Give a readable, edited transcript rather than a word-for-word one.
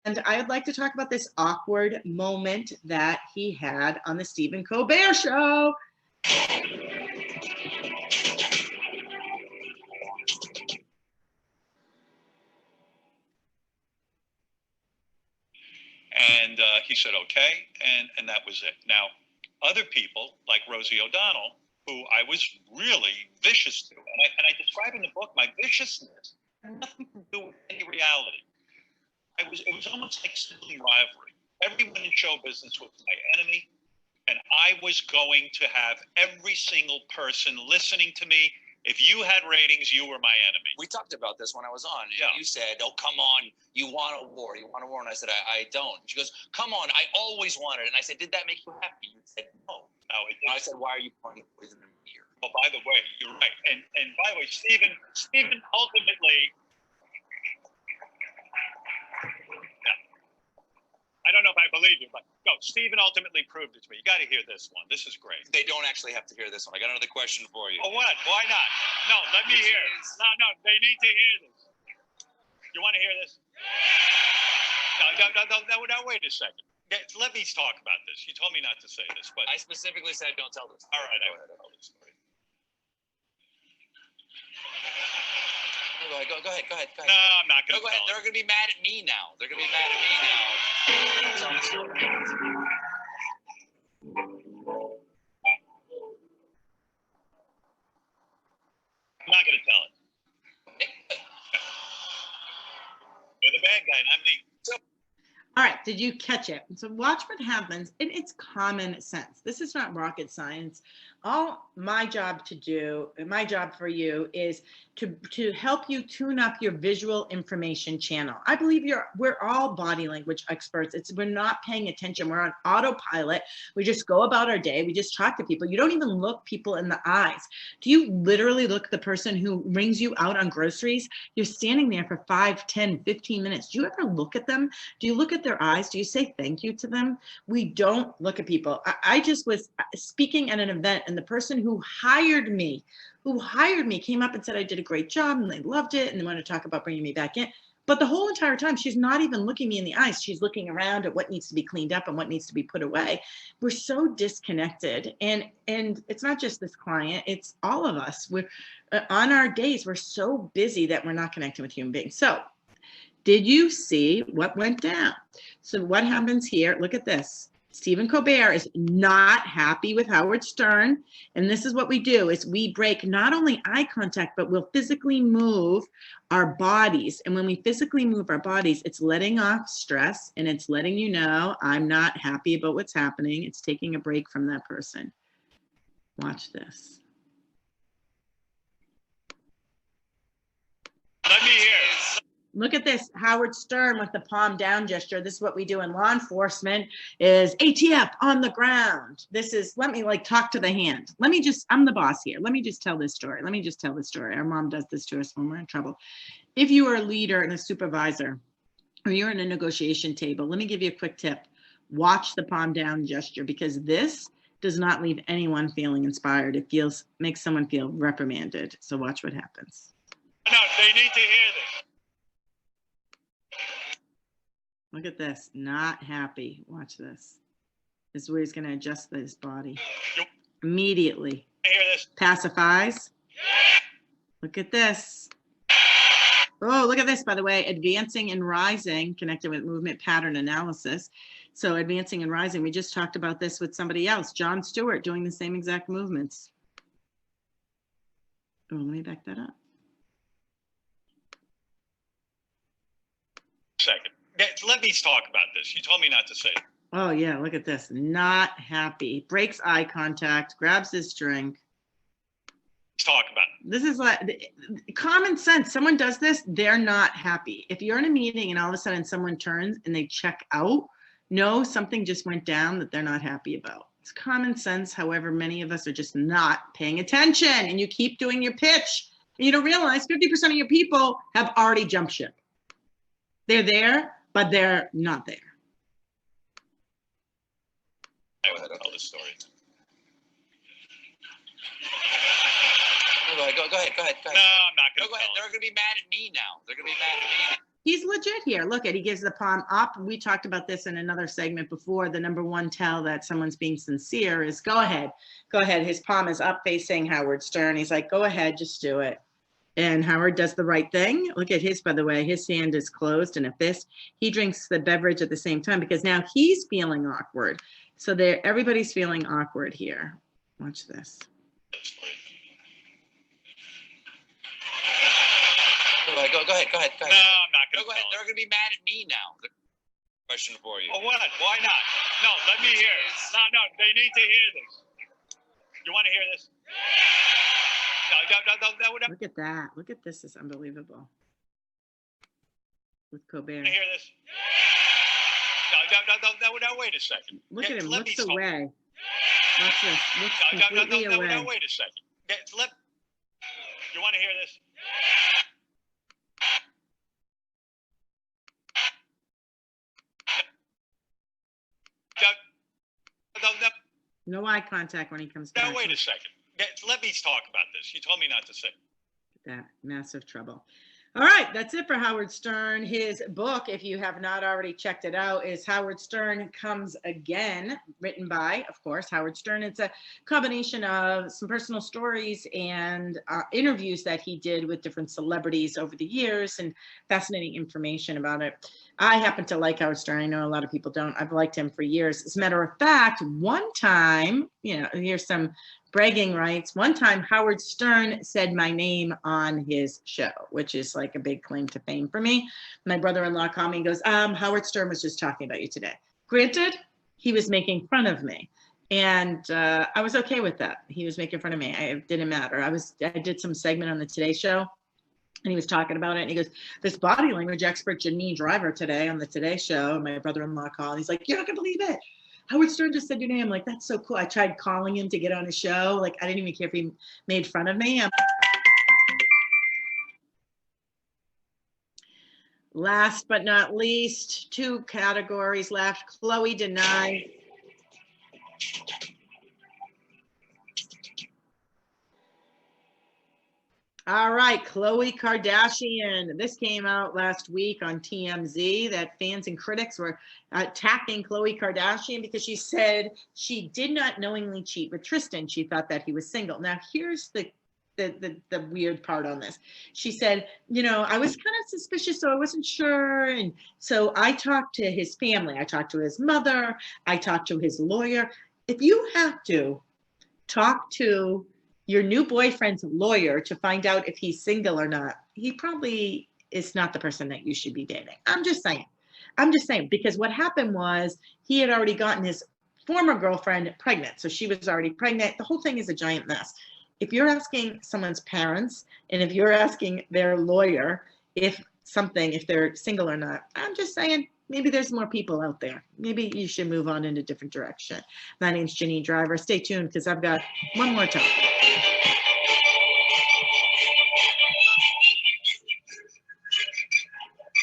And I would like to talk about this awkward moment that he had on the Stephen Colbert show. And he said, okay, and that was it. Now, other people, like Rosie O'Donnell, who I was really vicious to, and I describe in the book my viciousness had nothing to do with any reality. It was almost like sibling rivalry. Everyone in show business was my enemy, and I was going to have every single person listening to me. If you had ratings, you were my enemy. We talked about this when I was on. Yeah. You said, oh, come on, you want a war. You want a war. And I said, I don't. She goes, come on, I always wanted it. And I said, did that make you happy? You said, no. No, it didn't. I said, why are you pouring poison in my ear? Oh, by the way, you're right. And by the way, Stephen ultimately, I don't know if I believe you, but no, Stephen ultimately proved it to me. You got to hear this one. This is great. They don't actually have to hear this one. I got another question for you. Oh, what? Why not? No, let me hear it. No, they need to hear this. You want to hear this? No, wait a second. Let me talk about this. You told me not to say this, but I specifically said don't tell this. All right, I will tell this story. Go ahead. No, I'm not going to. Go ahead. They're going to be mad at me now. Tell the story. I'm not going to tell it. You're the bad guy, not me. All right, did you catch it? So watch what happens, and it's common sense. This is not rocket science. All my job to do, my job for you is to help you tune up your visual information channel. I believe we're all body language experts. We're not paying attention. We're on autopilot. We just go about our day. We just talk to people. You don't even look people in the eyes. Do you literally look the person who rings you out on groceries? You're standing there for 5, 10, 15 minutes. Do you ever look at them? Do you look at their eyes? Do you say thank you to them? We don't look at people. I just was speaking at an event, and the person who hired me came up and said I did a great job, and they loved it, and they wanted to talk about bringing me back in. But the whole entire time, she's not even looking me in the eyes. She's looking around at what needs to be cleaned up and what needs to be put away. We're so disconnected. And it's not just this client, it's all of us. We're on our days, we're so busy that we're not connecting with human beings. So did you see what went down? So what happens here? Look at this. Stephen Colbert is not happy with Howard Stern. And this is what we do is we break not only eye contact, but we'll physically move our bodies. And when we physically move our bodies, it's letting off stress, and it's letting you know, I'm not happy about what's happening. It's taking a break from that person. Watch this. Let me hear. Look at this, Howard Stern with the palm down gesture. This is what we do in law enforcement is ATF on the ground. This is, let me talk to the hand. I'm the boss here. Let me just tell this story. Our mom does this to us when we're in trouble. If you are a leader and a supervisor, or you're in a negotiation table, let me give you a quick tip. Watch the palm down gesture, because this does not leave anyone feeling inspired. It makes someone feel reprimanded. So watch what happens. No, they need to hear this. Look at this, not happy. Watch this. This is where he's going to adjust his body. Immediately. Hear this. Pacifies. Look at this. Oh, look at this, by the way. Advancing and rising, connected with movement pattern analysis. So advancing and rising, we just talked about this with somebody else. Jon Stewart doing the same exact movements. Oh, let me back that up. Second. Let me talk about this. You told me not to say it. Oh, yeah, look at this. Not happy. Breaks eye contact, grabs his drink. Let's talk about it. This is like common sense. Someone does this, they're not happy. If you're in a meeting and all of a sudden someone turns and they check out, no, something just went down that they're not happy about. It's common sense. However, many of us are just not paying attention, and you keep doing your pitch. And you don't realize 50% of your people have already jumped ship. They're there, but they're not there. I will tell this story. Go ahead. No, I'm not going to. Go ahead. They're going to be mad at me now. He's legit here. Look at, he gives the palm up. We talked about this in another segment before. The number one tell that someone's being sincere is go ahead. Go ahead. His palm is up facing Howard Stern. He's like, go ahead, just do it. And Howard does the right thing. Look at his, by the way, his hand is closed in a fist. He drinks the beverage at the same time because now he's feeling awkward. So there, everybody's feeling awkward here. Watch this. Go ahead. No, I'm not going to. Go ahead. They're going to be mad at me now. Question for you. Oh, what? Why not? No, let me hear it. No, they need to hear this. You want to hear this? No. Look at that. Look at this. It's unbelievable. With Colbert. Want to hear this? No, wait a second. Look at him. Let Looks me talk. away. Watch this. Looks completely away. No, wait a second. You want to hear this? No eye contact when he comes back. No, wait a second. Let me talk about this. You told me not to say. That massive trouble. All right, that's it for Howard Stern. His book, if you have not already checked it out, is Howard Stern Comes Again, written by, of course, Howard Stern. It's a combination of some personal stories and interviews that he did with different celebrities over the years and fascinating information about it. I happen to like Howard Stern. I know a lot of people don't. I've liked him for years. As a matter of fact, one time, here's some bragging rights. One time, Howard Stern said my name on his show, which is like a big claim to fame for me. My brother-in-law called me and goes, Howard Stern was just talking about you today. Granted, he was making fun of me. And I was okay with that. He was making fun of me. It didn't matter. I did some segment on the Today Show, and he was talking about it. And he goes, this body language expert, Janine Driver, today on the Today Show, my brother-in-law called. He's like, you're not going to believe it. Howard Stern just said your name. I'm like, that's so cool. I tried calling him to get on his show. Like, I didn't even care if he made fun of me. Last but not least, 2 categories left. Khloe denied. All right, Khloe Kardashian. This came out last week on TMZ that fans and critics were attacking Khloe Kardashian because she said she did not knowingly cheat with Tristan. She thought that he was single. Now, here's the weird part on this. She said, I was kind of suspicious, so I wasn't sure. And so I talked to his family. I talked to his mother. I talked to his lawyer. If you have to talk to your new boyfriend's lawyer to find out if he's single or not, he probably is not the person that you should be dating. I'm just saying, because what happened was he had already gotten his former girlfriend pregnant. So she was already pregnant. The whole thing is a giant mess. If you're asking someone's parents and if you're asking their lawyer if they're single or not, I'm just saying, maybe there's more people out there. Maybe you should move on in a different direction. My name's Janine Driver. Stay tuned because I've got one more topic.